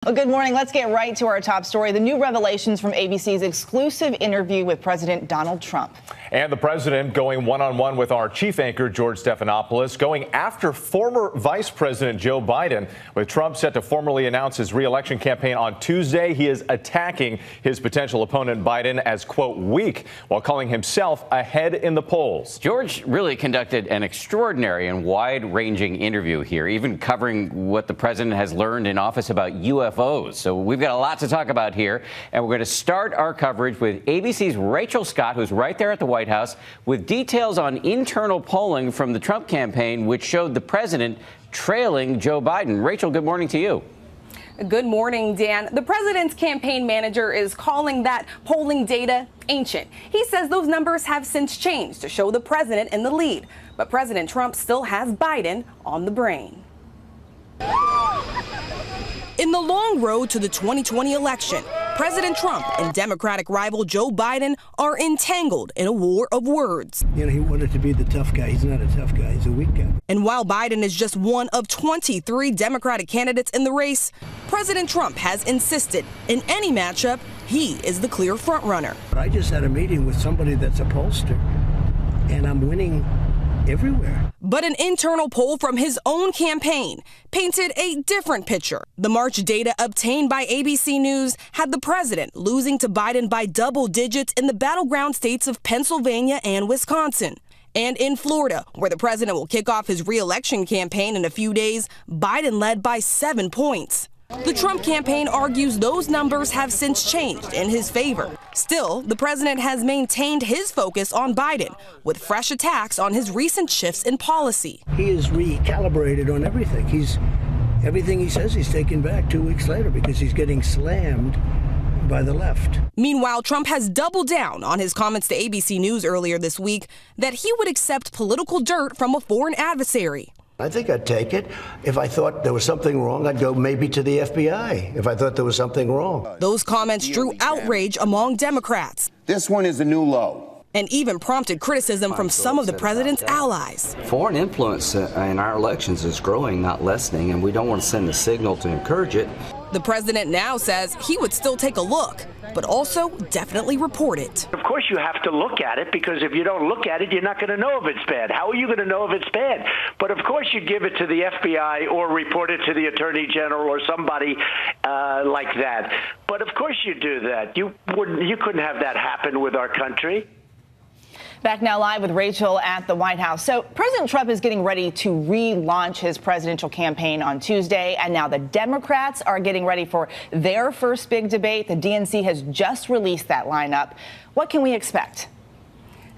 Well, good morning. Let's get right to our top story. The new revelations from ABC's exclusive interview with President Donald Trump. And the president going one-on-one with our chief anchor, George Stephanopoulos, going after former Vice President Joe Biden. With Trump set to formally announce his re-election campaign on Tuesday, he is attacking his potential opponent Biden as, quote, weak, while calling himself ahead in the polls. George really conducted an extraordinary and wide-ranging interview here, even covering what the president has learned in office about UFOs. So we've got a lot to talk about here, and we're going to start our coverage with ABC's Rachel Scott, who's right there at the White House, with details on internal polling from the Trump campaign, which showed the president trailing Joe Biden. Rachel, good morning to you. Good morning, Dan. The president's campaign manager is calling that polling data ancient. He says those numbers have since changed to show the president in the lead, but President Trump still has Biden on the brain. In the long road to the 2020 election, President Trump and Democratic rival Joe Biden are entangled in a war of words. You know, he wanted to be the tough guy. He's not a tough guy. He's a weak guy. And while Biden is just one of 23 Democratic candidates in the race, President Trump has insisted in any matchup, he is the clear frontrunner. I just had a meeting with somebody that's a pollster, and I'm winning everywhere. But an internal poll from his own campaign painted a different picture. The March data obtained by ABC News had the president losing to Biden by double digits in the battleground states of Pennsylvania and Wisconsin. And in Florida, where the president will kick off his re-election campaign in a few days, Biden led by 7 points. The Trump campaign argues those numbers have since changed in his favor. Still, the president has maintained his focus on Biden, with fresh attacks on his recent shifts in policy. He is recalibrated on everything. Everything he says he's taken back 2 weeks later because he's getting slammed by the left. Meanwhile, Trump has doubled down on his comments to ABC News earlier this week that he would accept political dirt from a foreign adversary. I think I'd take it. If I thought there was something wrong, I'd go maybe to the FBI if I thought there was something wrong. Those comments drew outrage among Democrats. This one is a new low. And even prompted criticism from some of the president's allies. Foreign influence in our elections is growing, not lessening, and we don't want to send a signal to encourage it. The president now says he would still take a look, but also definitely report it. Of course you have to look at it, because if you don't look at it, you're not going to know if it's bad. How are you going to know if it's bad? But of course you give it to the FBI or report it to the Attorney General or somebody like that. But of course you do that. You couldn't have that happen with our country. Back now live with Rachel at the White House. So President Trump is getting ready to relaunch his presidential campaign on Tuesday. And now the Democrats are getting ready for their first big debate. The DNC has just released that lineup. What can we expect?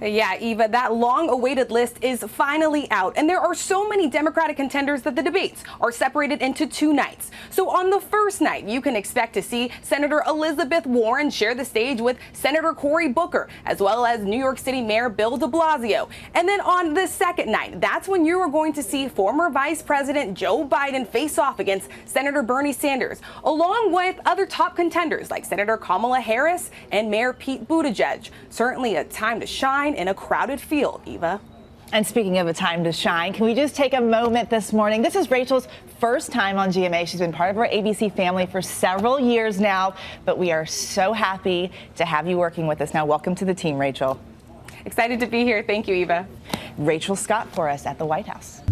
Yeah, Eva, that long-awaited list is finally out, and there are so many Democratic contenders that the debates are separated into 2 nights. So on the first night, you can expect to see Senator Elizabeth Warren share the stage with Senator Cory Booker, as well as New York City Mayor Bill de Blasio. And then on the second night, that's when you are going to see former Vice President Joe Biden face off against Senator Bernie Sanders, along with other top contenders like Senator Kamala Harris and Mayor Pete Buttigieg. Certainly a time to shine in a crowded field, Eva. And speaking of a time to shine, can we just take a moment this morning? This is Rachel's first time on GMA. She's been part of our ABC family for several years now, but we are so happy to have you working with us now. Welcome to the team, Rachel. Excited to be here. Thank you, Eva. Rachel Scott for us at the White House.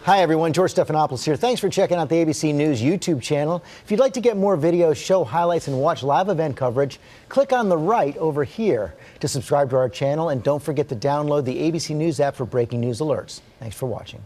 Hi, everyone. George Stephanopoulos here. Thanks for checking out the ABC News YouTube channel. If you'd like to get more videos, show highlights, and watch live event coverage, click on the right over here to subscribe to our channel. And don't forget to download the ABC News app for breaking news alerts. Thanks for watching.